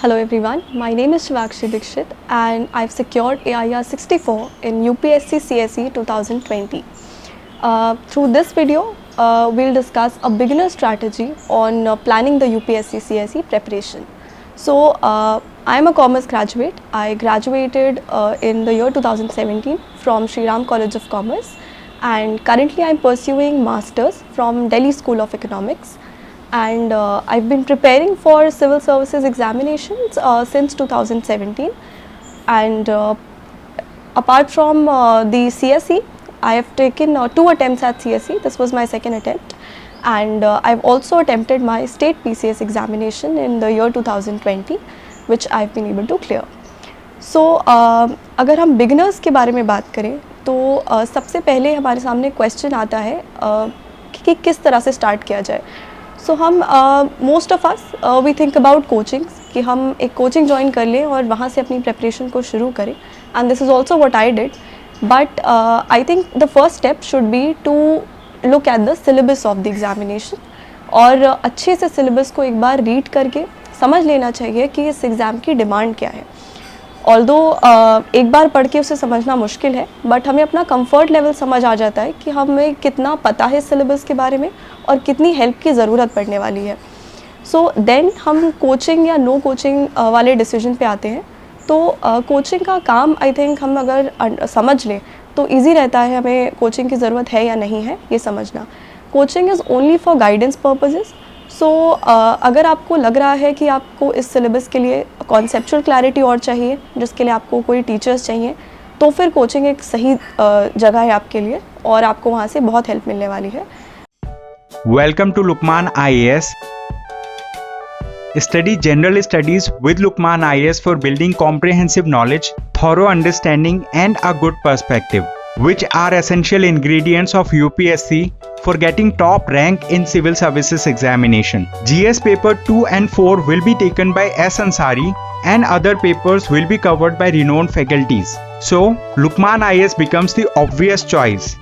Hello everyone, my name is Shivakshi Dikshit and I've secured AIR 64 in UPSC CSE 2020. Through this video, we'll discuss a beginner strategy on planning the UPSC CSE preparation. So, I'm a commerce graduate. I graduated in the year 2017 from Shri Ram College of Commerce, and currently I'm pursuing Masters from Delhi School of Economics. And I've been preparing for civil services examinations since 2017, and apart from the CSE, I have taken 2 attempts at CSE. This was my second attempt, and I've also attempted my state PCS examination in the year 2020, which I've been able to clear. So अगर हम beginners के बारे में बात करें तो सबसे पहले हमारे सामने क्वेश्चन आता है कि किस तरह से स्टार्ट किया जाए. सो हम most of us we think about coachings कि हम एक कोचिंग ज्वाइन कर लें और वहाँ से अपनी प्रेपरेशन को शुरू करें, and this is also what I did. But I think the first step should be to look at the syllabus of the examination, और अच्छे से सिलेबस को एक बार रीड करके समझ लेना चाहिए कि इस एग्ज़ाम की डिमांड क्या है. ऑल्दो एक बार पढ़ के उसे समझना मुश्किल है, बट हमें अपना कंफर्ट लेवल समझ आ जाता है कि हमें कितना पता है सिलेबस के बारे में और कितनी हेल्प की ज़रूरत पड़ने वाली है. सो देन हम कोचिंग या नो कोचिंग वाले डिसीजन पे आते हैं. तो कोचिंग का काम आई थिंक हम अगर समझ लें तो ईजी रहता है. हमें कोचिंग की ज़रूरत है या नहीं है ये समझना. Coaching is only for guidance purposes. So अगर आपको लग रहा है कि आपको इस सिलेबस के लिए कॉन्सेप्चुअल क्लैरिटी और चाहिए, जिसके लिए आपको कोई टीचर्स चाहिए, तो फिर कोचिंग एक सही जगह है आपके लिए और आपको वहाँ से बहुत हेल्प मिलने वाली है. Welcome to Lukman IAS. Study general studies with Lukman IAS for building comprehensive knowledge, thorough understanding and a good perspective, which are essential ingredients of UPSC for getting top rank in civil services examination. GS paper 2 and 4 will be taken by S. Ansari and other papers will be covered by renowned faculties. So, Lukman IAS becomes the obvious choice.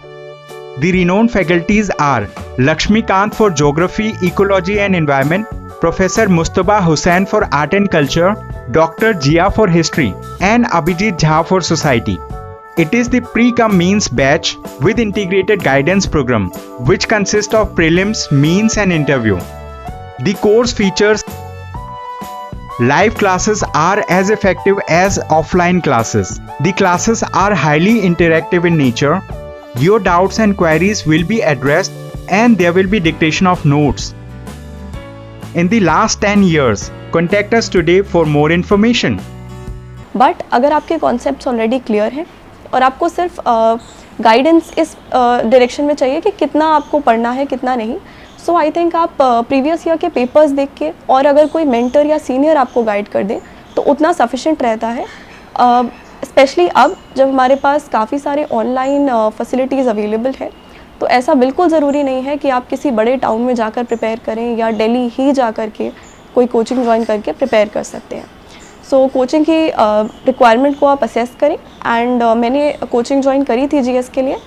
The renowned faculties are Lakshmi Kant for Geography, Ecology and Environment, Professor Mustaba Hussain for Art and Culture, Dr. Jia for History, and Abhijit Jha for Society. It is the pre-cum-means batch with integrated guidance program, which consists of prelims, means and interview. The course features live classes are as effective as offline classes. The classes are highly interactive in nature. Your doubts and queries will be addressed and there will be dictation of notes. In the last 10 years, contact us today for more information. But अगर आपके concepts already clear हैं और आपको सिर्फ guidance इस direction में चाहिए कि कितना आपको पढ़ना है कितना नहीं, सो आई थिंक आप प्रीवियस ईयर के पेपर्स देख के और अगर कोई मेंटर या सीनियर आपको गाइड कर दे तो उतना सफिशिएंट रहता है. स्पेशली अब जब हमारे पास काफ़ी सारे ऑनलाइन फैसिलिटीज़ अवेलेबल है, तो ऐसा बिल्कुल ज़रूरी नहीं है कि आप किसी बड़े टाउन में जाकर प्रिपेयर करें या दिल्ली ही जा कर के कोई कोचिंग ज्वाइन करके प्रिपेयर कर सकते हैं. सो कोचिंग की रिक्वायरमेंट को आप असेस करें, एंड मैंने कोचिंग ज्वाइन करी थी जीएस के लिए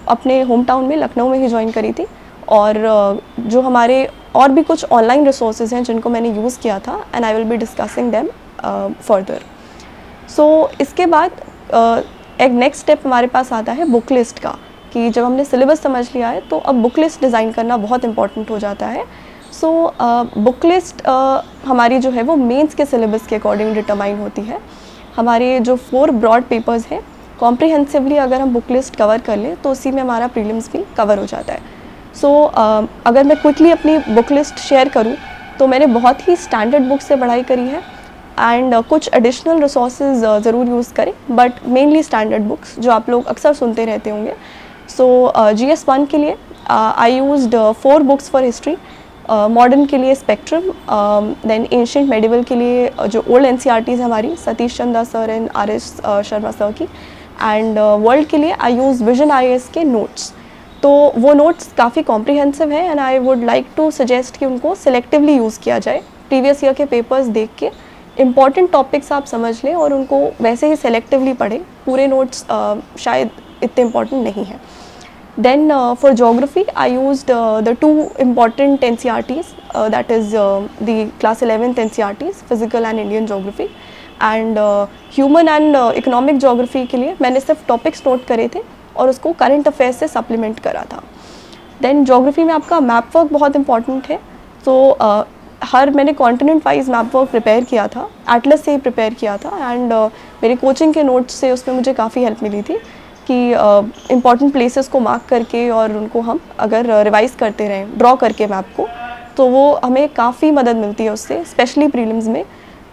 अपने होम टाउन में, लखनऊ में ही ज्वाइन करी थी. और जो हमारे और भी कुछ ऑनलाइन रिसोर्सेज हैं जिनको मैंने यूज़ किया था, and I will be discussing them further. So इसके बाद एक नेक्स्ट स्टेप हमारे पास आता है बुक लिस्ट का, कि जब हमने सिलेबस समझ लिया है तो अब बुक लिस्ट डिज़ाइन करना बहुत इंपॉर्टेंट हो जाता है. सो बुक लिस्ट हमारी जो है वो मेंस के सिलेबस के अकॉर्डिंग डिटरमाइन होती है. हमारे जो 4 ब्रॉड पेपर्स हैं, कॉम्प्रिहेंसिवली अगर हम बुक लिस्ट कवर कर लें तो उसी में हमारा प्रीलिम्स भी कवर हो जाता है. सो अगर मैं क्विकली अपनी बुक लिस्ट शेयर करूं तो मैंने बहुत ही स्टैंडर्ड बुक से पढ़ाई करी है, एंड कुछ एडिशनल रिसोर्सेज ज़रूर यूज़ करें, बट मेनली स्टैंडर्ड बुक्स जो आप लोग अक्सर सुनते रहते होंगे. सो GS1 के लिए I used 4 books for history, modern के लिए स्पेक्ट्रम, देन एंशिएंट मेडिवल के लिए जो ओल्ड NCERTs हमारी Satish Chanda sir and RS Sharma sir की, एंड वर्ल्ड के लिए आई यूज़ विजन IAS के नोट्स. तो वो नोट्स काफ़ी कॉम्प्रिहेंसिव है, and I would like to suggest कि उनको सिलेक्टिवली यूज़ किया जाए. प्रीवियस ईयर के पेपर्स देख के इम्पॉर्टेंट टॉपिक्स आप समझ लें और उनको वैसे ही सेलेक्टिवली पढ़ें. पूरे नोट्स शायद इतने इम्पॉर्टेंट नहीं हैं. Then for geography, I used the 2 important NCERTs, that is the class 11th NCERTs physical and Indian geography, and human and economic geography के लिए मैंने सिर्फ टॉपिक्स नोट करे थे और उसको करंट अफेयर्स से सप्लीमेंट करा था. देन जोग्राफी में आपका मैप वर्क बहुत इंपॉर्टेंट है. तो मैंने continent wise map work prepare किया था, एटलस से ही प्रिपेयर किया था, एंड मेरे कोचिंग के नोट्स से उसमें मुझे काफ़ी हेल्प मिली थी कि इम्पॉर्टेंट प्लेसेस को मार्क करके और उनको हम अगर रिवाइज़ करते रहें ड्रॉ करके मैप को, तो वो हमें काफ़ी मदद मिलती है उससे, स्पेशली प्रीलिम्स में,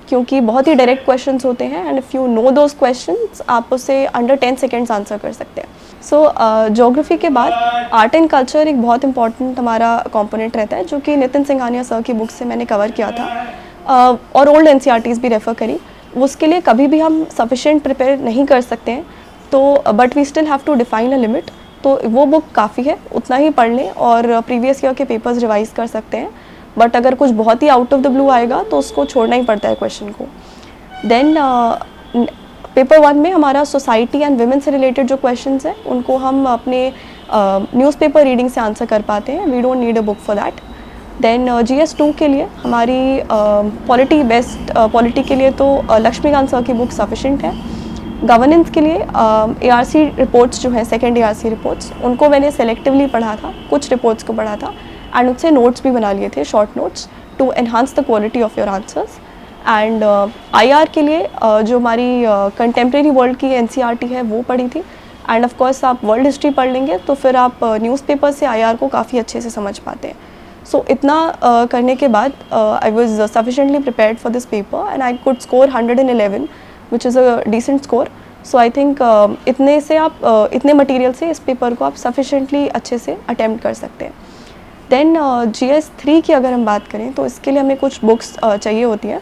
क्योंकि बहुत ही डायरेक्ट क्वेश्चंस होते हैं and if you know those questions आप उससे अंडर 10 सेकेंड्स आंसर कर सकते हैं. सो ज्योग्राफी के बाद आर्ट एंड कल्चर एक बहुत इंपॉर्टेंट हमारा कंपोनेंट रहता है, जो कि नितिन सिंघानिया सर की बुक से मैंने कवर किया था और ओल्ड NCERTs भी रेफ़र करी. उसके लिए कभी भी हम सफिशेंट प्रिपेयर नहीं कर सकते हैं, तो but we still have to define a limit. तो वो बुक काफ़ी है, उतना ही पढ़ लें और प्रीवियस ईयर के पेपर्स रिवाइज कर सकते हैं. बट अगर कुछ बहुत ही आउट ऑफ द ब्लू आएगा तो उसको छोड़ना ही पड़ता है क्वेश्चन को. देन पेपर 1 में हमारा सोसाइटी एंड वुमेन से रिलेटेड जो क्वेश्चंस हैं उनको हम अपने न्यूज़पेपर रीडिंग से आंसर कर पाते हैं. We don't need a book for that. Then GS 2 के लिए हमारी पॉलिटी के लिए तो लक्ष्मीकांत सर की बुक सफिशेंट है. गवर्नेंस के लिए ARC रिपोर्ट्स जो हैं, सेकेंड ARC रिपोर्ट्स, उनको मैंने सेलेक्टिवली पढ़ा था, कुछ रिपोर्ट्स को पढ़ा था एंड उससे नोट्स भी बना लिए थे, short notes, to enhance the quality of your answers. And IR के लिए जो हमारी कंटेम्प्रेरी वर्ल्ड की NCERT है वो पढ़ी थी. एंड ऑफ कोर्स आप वर्ल्ड हिस्ट्री पढ़ लेंगे तो फिर आप न्यूज़पेपर से IR को काफ़ी अच्छे से समझ पाते हैं. सो इतना करने के बाद I was sufficiently prepared for this paper and I could score 111, which is a decent score. So I think इतने से आप इतने मटीरियल से इस पेपर को आप सफिशेंटली अच्छे से अटैम्प्ट कर सकते हैं. देन GS 3 की अगर हम बात करें तो इसके लिए हमें कुछ बुक्स चाहिए होती हैं.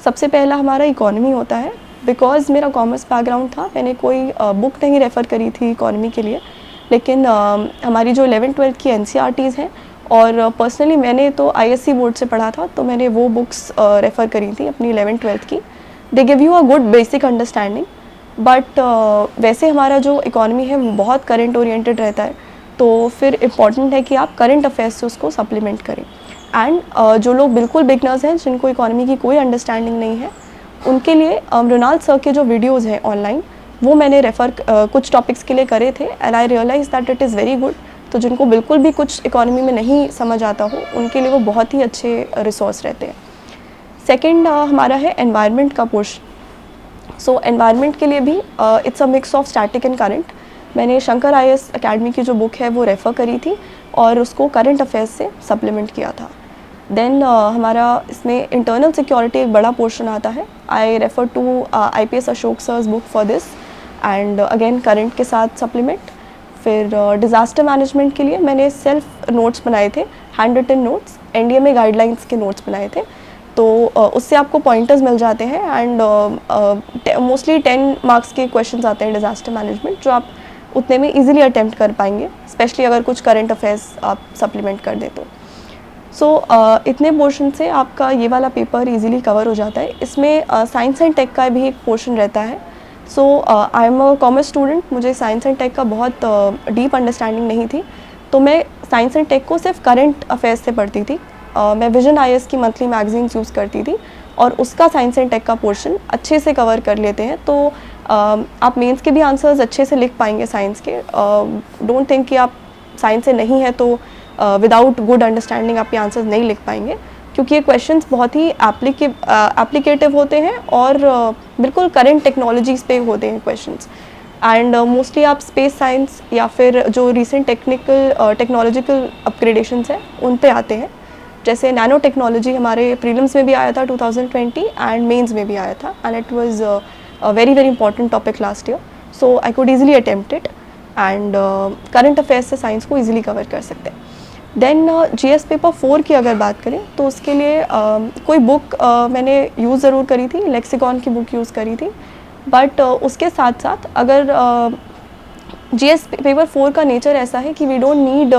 सबसे पहला हमारा इकोनॉमी होता है. बिकॉज़ मेरा कॉमर्स बैकग्राउंड था, मैंने कोई बुक नहीं रेफ़र करी थी इकोनॉमी के लिए, लेकिन हमारी जो 11th-12th की NCERTs हैं और पर्सनली मैंने तो ISC बोर्ड से पढ़ा था, तो मैंने वो बुक्स रेफ़र करी थी अपनी 11th-12th की. They give you a good basic understanding, but वैसे हमारा जो इकोनॉमी है वो बहुत करंट ओरिएंटेड रहता है, तो फिर इम्पॉर्टेंट है कि आप करंट अफेयर्स से उसको सप्लीमेंट करें. एंड जो लोग बिल्कुल बिगनर्स हैं, जिनको इकोनॉमी की कोई अंडरस्टैंडिंग नहीं है, उनके लिए मृणाल सर के जो वीडियोज़ हैं ऑनलाइन, वो मैंने रेफ़र कुछ टॉपिक्स के लिए करे थे and I realise that it is very good. तो जिनको बिल्कुल भी कुछ इकोनॉमी में नहीं समझ आता हो, उनके लिए वो बहुत ही अच्छे रिसोर्स रहते हैं. सेकेंड हमारा है एनवायरनमेंट का पोर्शन. सो एनवायरनमेंट के लिए भी it's a mix of static and current. मैंने शंकर IAS अकेडमी की जो बुक है वो रेफ़र करी थी और उसको करंट अफेयर्स से सप्लीमेंट किया था. देन हमारा इसमें इंटरनल सिक्योरिटी एक बड़ा पोर्शन आता है. I refer to IPS Ashok sir's book for this and again current के साथ सप्लीमेंट. फिर डिज़ास्टर मैनेजमेंट के लिए मैंने सेल्फ नोट्स बनाए थे, handwritten notes, NDMA guidelines के नोट्स बनाए थे. तो उससे आपको पॉइंटर्स मिल जाते हैं एंड मोस्टली 10 मार्क्स के क्वेश्चंस आते हैं डिज़ास्टर मैनेजमेंट, जो आप उतने में इजीली अटेम्प्ट कर पाएंगे, स्पेशली अगर कुछ करंट अफेयर्स आप सप्लीमेंट कर दें तो. सो इतने पोर्शन से आपका ये वाला पेपर इजीली कवर हो जाता है. इसमें साइंस एंड टेक का भी एक पोर्शन रहता है. So I am a commerce student, मुझे साइंस एंड टेक का बहुत डीप अंडरस्टैंडिंग नहीं थी, तो मैं साइंस एंड टेक को सिर्फ करंट अफेयर्स से पढ़ती थी. मैं विजन IAS की मंथली मैगजीन्स यूज़ करती थी और उसका साइंस एंड टेक का पोर्शन अच्छे से कवर कर लेते हैं. तो आप मेंस के भी आंसर्स अच्छे से लिख पाएंगे साइंस के. डोंट थिंक कि आप साइंस से नहीं है तो विदाउट गुड अंडरस्टैंडिंग आप ये आंसर्स नहीं लिख पाएंगे, क्योंकि ये क्वेश्चंस बहुत ही एप्लीकेटिव होते हैं और बिल्कुल करंट टेक्नोलॉजीज़ पे होते हैं क्वेश्चंस. एंड मोस्टली आप स्पेस साइंस या फिर जो रिसेंट टेक्नोलॉजिकल अपग्रेडेशंस हैं उन पे आते हैं. जैसे नैनो टेक्नोलॉजी हमारे प्रीलिम्स में भी आया था 2020 एंड मेंस में भी आया था and it was a very important topic last year. So I could easily attempt it and current affairs से साइंस को ईजिली कवर कर सकते हैं. देन GS पेपर 4 की अगर बात करें तो उसके लिए कोई बुक मैंने यूज़ ज़रूर करी थी, लेक्सिकॉन की बुक यूज़ करी थी. बट उसके साथ साथ अगर GS पेपर 4 का नेचर ऐसा है कि we don't need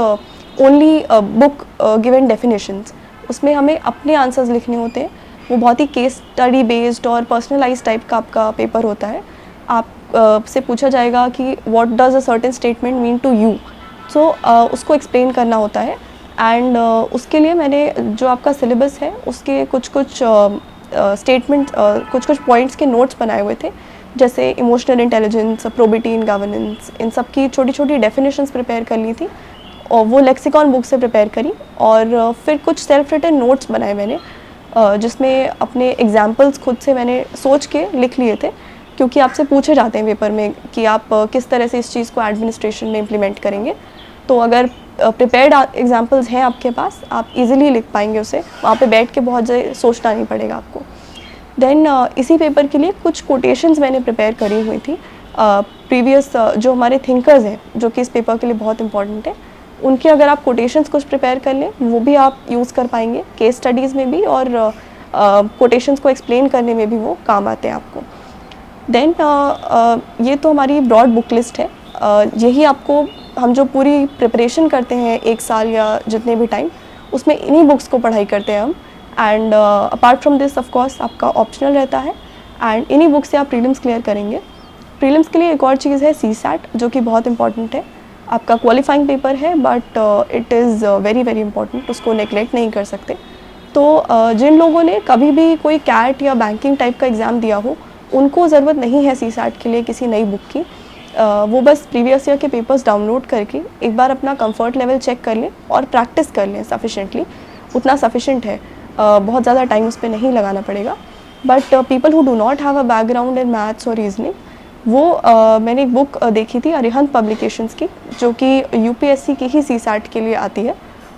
only book given definitions. उसमें हमें अपने आंसर्स लिखने होते हैं. वो बहुत ही केस स्टडी बेस्ड और पर्सनलाइज टाइप का आपका पेपर होता है. आप से पूछा जाएगा कि what does a certain statement mean to you. So उसको एक्सप्लेन करना होता है एंड उसके लिए मैंने जो आपका सिलेबस है उसके कुछ स्टेटमेंट कुछ पॉइंट्स के नोट्स बनाए हुए थे, जैसे emotional intelligence, probity in governance, इन सब की छोटी छोटी डेफिनेशंस प्रिपेयर कर ली थी और वो लेक्सिकॉन बुक से प्रिपेयर करी। और फिर कुछ सेल्फ रिटन नोट्स बनाए मैंने, जिसमें अपने एग्जाम्पल्स खुद से मैंने सोच के लिख लिए थे, क्योंकि आपसे पूछे जाते हैं पेपर में कि आप किस तरह से इस चीज़ को एडमिनिस्ट्रेशन में इम्प्लीमेंट करेंगे। तो अगर प्रिपेयर्ड एग्जाम्पल्स हैं आपके पास, आप इजीली लिख पाएंगे उसे, वहाँ पे बैठ के बहुत ज़्यादा सोचना नहीं पड़ेगा आपको। देन इसी पेपर के लिए कुछ कोटेशंस मैंने प्रिपेयर करी हुई थी प्रीवियस जो हमारे थिंकर्स हैं, जो कि इस पेपर के लिए बहुत इंपॉर्टेंट है, उनके अगर आप कोटेशंस कुछ प्रिपेयर कर लें वो भी आप यूज़ कर पाएंगे केस स्टडीज़ में भी, और कोटेशंस को एक्सप्लेन करने में भी वो काम आते हैं आपको। देन ये तो हमारी ब्रॉड बुक लिस्ट है। यही आपको हम जो पूरी प्रिपरेशन करते हैं 1 साल या जितने भी टाइम, उसमें इन्हीं बुक्स को पढ़ाई करते हैं हम। And apart from this of course आपका ऑप्शनल रहता है, एंड इन्हीं बुक से आप प्रीलिम्स क्लियर करेंगे। प्रीलिम्स के लिए एक और चीज़ है CSAT, जो कि बहुत इंपॉर्टेंट है। आपका क्वालिफाइंग पेपर है but it is very very important, उसको नेगलेक्ट नहीं कर सकते। तो जिन लोगों ने कभी भी कोई कैट या बैंकिंग टाइप का एग्ज़ाम दिया हो, उनको ज़रूरत नहीं है CSAT के लिए किसी नई बुक की। वो बस प्रीवियस ईयर के पेपर्स डाउनलोड करके एक बार अपना कंफर्ट लेवल चेक कर लें और प्रैक्टिस कर लें सफिशेंटली, उतना सफिशेंट है, बहुत ज़्यादा टाइम उस पर नहीं लगाना पड़ेगा। But people who do not have a background in maths और रीजनिंग, वो मैंने एक बुक देखी थी अरिहंत पब्लिकेशंस की, जो कि UPSC की ही CSAT के लिए आती है।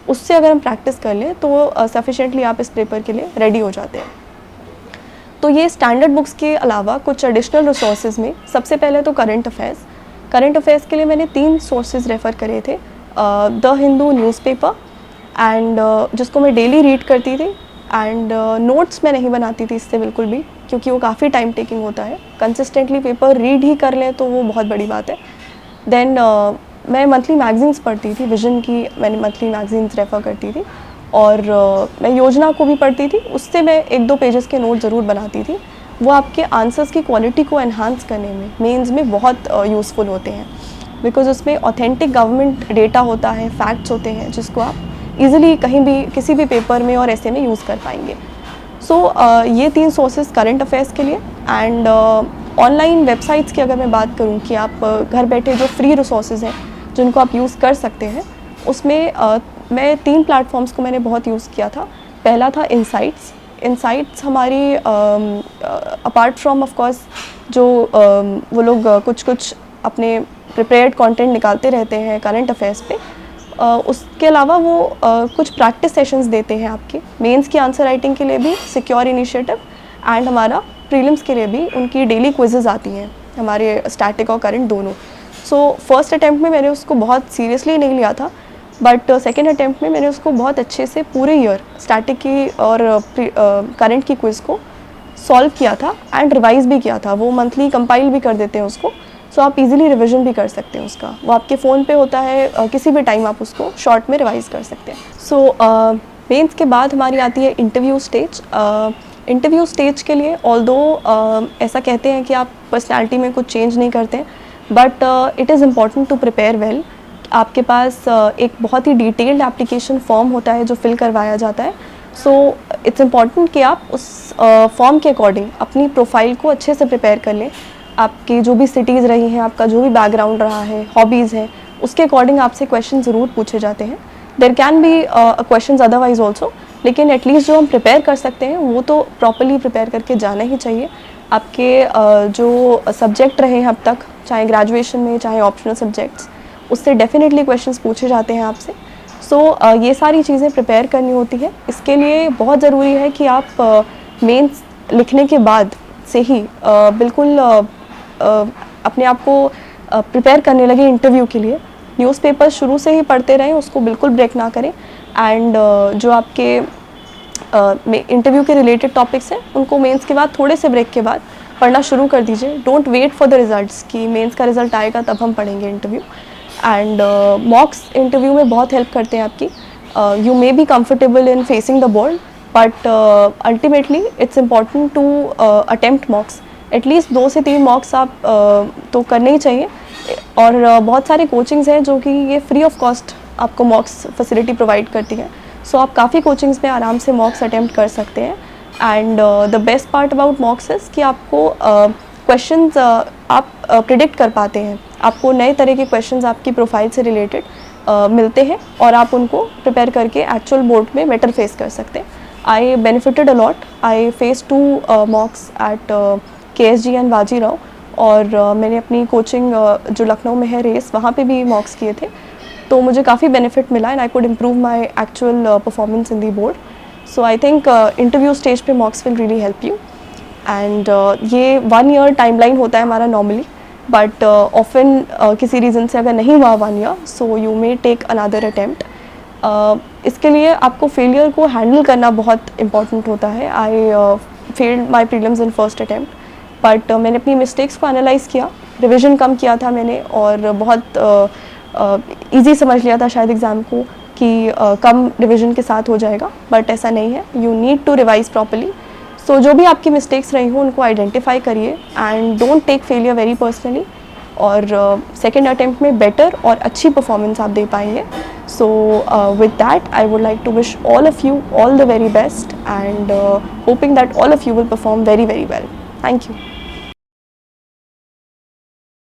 उससे अगर हम प्रैक्टिस कर लें तो सफिशेंटली आप इस पेपर के लिए रेडी हो जाते हैं। तो ये स्टैंडर्ड बुक्स के अलावा कुछ एडिशनल रिसोर्सेज में सबसे पहले तो करंट अफेयर्स के लिए मैंने 3 सोर्सेज रेफ़र करे थे। द हिंदू न्यूज़पेपर, एंड जिसको मैं डेली रीड करती थी, एंड नोट्स मैं नहीं बनाती थी इससे बिल्कुल भी, क्योंकि वो काफ़ी टाइम टेकिंग होता है। कंसिस्टेंटली पेपर रीड ही कर लें तो वो बहुत बड़ी बात है। देन मैं मंथली मैगजीन्स पढ़ती थी, विजन की मैंने मंथली मैगजीन्स रेफ़र करती थी, और मैं योजना को भी पढ़ती थी, उससे मैं 1-2 पेजेस के नोट ज़रूर बनाती थी। वो आपके आंसर्स की क्वालिटी को एनहांस करने में मेंस में बहुत यूज़फुल होते हैं, बिकॉज उसमें ऑथेंटिक गवर्नमेंट डेटा होता है, फैक्ट्स होते हैं, जिसको आप इजीली कहीं भी किसी भी पेपर में और ऐसे में यूज़ कर पाएंगे। सो ये 3 सोर्सेज करंट अफेयर्स के लिए। एंड ऑनलाइन वेबसाइट्स की अगर मैं बात करूँ कि आप घर बैठे जो फ्री रिसोर्सेज हैं जिनको आप यूज़ कर सकते हैं, उसमें मैं 3 प्लेटफॉर्म्स को मैंने बहुत यूज़ किया था। पहला था इनसाइट्स हमारी अपार्ट फ्रॉम ऑफ कोर्स जो वो लोग कुछ अपने प्रिपेयर्ड कंटेंट निकालते रहते हैं करंट अफेयर्स पे, उसके अलावा वो कुछ प्रैक्टिस सेशंस देते हैं आपके मेंस की आंसर राइटिंग के लिए भी, सिक्योर इनिशिएटिव, एंड हमारा प्रीलिम्स के लिए भी उनकी डेली क्विजेज़ आती हैं हमारे स्टैटिक और करंट दोनों। सो फर्स्ट अटैम्प्ट में मैंने उसको बहुत सीरियसली नहीं लिया था, बट सेकेंड अटैम्प्ट में मैंने उसको बहुत अच्छे से पूरे ईयर स्टैटिक की और करंट की क्विज़ को सॉल्व किया था एंड रिवाइज़ भी किया था। वो मंथली कंपाइल भी कर देते हैं उसको, सो आप इजीली रिवीजन भी कर सकते हैं उसका। वो आपके फ़ोन पे होता है, किसी भी टाइम आप उसको शॉर्ट में रिवाइज़ कर सकते हैं। सो मेंस के बाद हमारी आती है इंटरव्यू स्टेज। इंटरव्यू स्टेज के लिए ऑल्दो ऐसा कहते हैं कि आप पर्सनैलिटी में कुछ चेंज नहीं करते हैं, but it is important to prepare well. आपके पास एक बहुत ही डिटेल्ड एप्लीकेशन फॉर्म होता है जो फिल करवाया जाता है। सो इट्स इम्पॉर्टेंट कि आप उस फॉर्म के अकॉर्डिंग अपनी प्रोफाइल को अच्छे से प्रिपेयर कर लें। आपकी जो भी सिटीज़ रही हैं, आपका जो भी बैकग्राउंड रहा है, हॉबीज़ हैं, उसके अकॉर्डिंग आपसे क्वेश्चन ज़रूर पूछे जाते हैं। There can be questions otherwise also, लेकिन एटलीस्ट जो हम प्रिपेयर कर सकते हैं वो तो प्रॉपरली प्रिपेयर करके जाना ही चाहिए। आपके जो सब्जेक्ट रहे हैं अब तक, चाहे ग्रेजुएशन में चाहे ऑप्शनल सब्जेक्ट्स, उससे डेफिनेटली क्वेश्चंस पूछे जाते हैं आपसे। सो ये सारी चीज़ें प्रिपेयर करनी होती है। इसके लिए बहुत ज़रूरी है कि आप मेंस लिखने के बाद से ही बिल्कुल अपने आप को प्रिपेयर करने लगे इंटरव्यू के लिए। न्यूज़पेपर शुरू से ही पढ़ते रहें, उसको बिल्कुल ब्रेक ना करें, एंड जो आपके इंटरव्यू के रिलेटेड टॉपिक्स हैं उनको मेंस के बाद थोड़े से ब्रेक के बाद पढ़ना शुरू कर दीजिए। Don't wait for the results कि मेंस का रिजल्ट आएगा तब हम पढ़ेंगे इंटरव्यू। एंड मॉक्स इंटरव्यू में बहुत हेल्प करते हैं आपकी। You may be comfortable in facing the board, but ultimately it's important to attempt mocks. At least 2 से 3 मॉक्स आप तो करने ही चाहिए। और बहुत सारे कोचिंग्स हैं जो कि ये फ्री ऑफ कॉस्ट आपको मॉक्स फैसिलिटी प्रोवाइड करती है, सो आप काफ़ी कोचिंग्स में आराम से मॉक्स अटेम्प्ट कर सकते हैं. And the best part about मॉक्स is कि आपको क्वेश्चंस आप प्रिडिक्ट कर पाते हैं. आपको नए तरह के क्वेश्चंस आपकी प्रोफाइल से रिलेटेड मिलते हैं और आप उनको प्रिपेयर करके एक्चुअल बोर्ड में बेटर फेस कर सकते हैं. I benefited a lot. I face 2 mocks at KSG and Bajirao, और मैंने अपनी कोचिंग जो लखनऊ में है रेस, वहाँ पे भी मॉक्स किए थे, तो मुझे काफ़ी बेनिफिट मिला and I could improve my actual performance in the board. So I think interview stage पे mocks will really help you. And ये 1 ईयर टाइमलाइन होता है हमारा नॉर्मली, बट ऑफन किसी रीज़न से अगर नहीं हुआ 1 year, so you may take another attempt. इसके लिए आपको फेलियर को हैंडल करना बहुत इम्पॉर्टेंट होता है. I failed my prelims in first attempt, but मैंने अपनी मिस्टेक्स को एनालाइज़ किया, रिविज़न कम किया था मैंने, और बहुत ईजी समझ लिया था शायद एग्ज़ाम को कि कम रिविज़न के साथ हो जाएगा, बट ऐसा नहीं है. You need to revise properly. So जो भी आपकी मिस्टेक्स रही हो उनको आइडेंटिफाई करिए and don't take failure very personally, और सेकेंड अटैम्प्ट में बेटर और अच्छी परफॉर्मेंस आप दे पाएंगे. So with that I would like to wish all of you all the very best, and hoping that all of you will perform very very well. Thank you.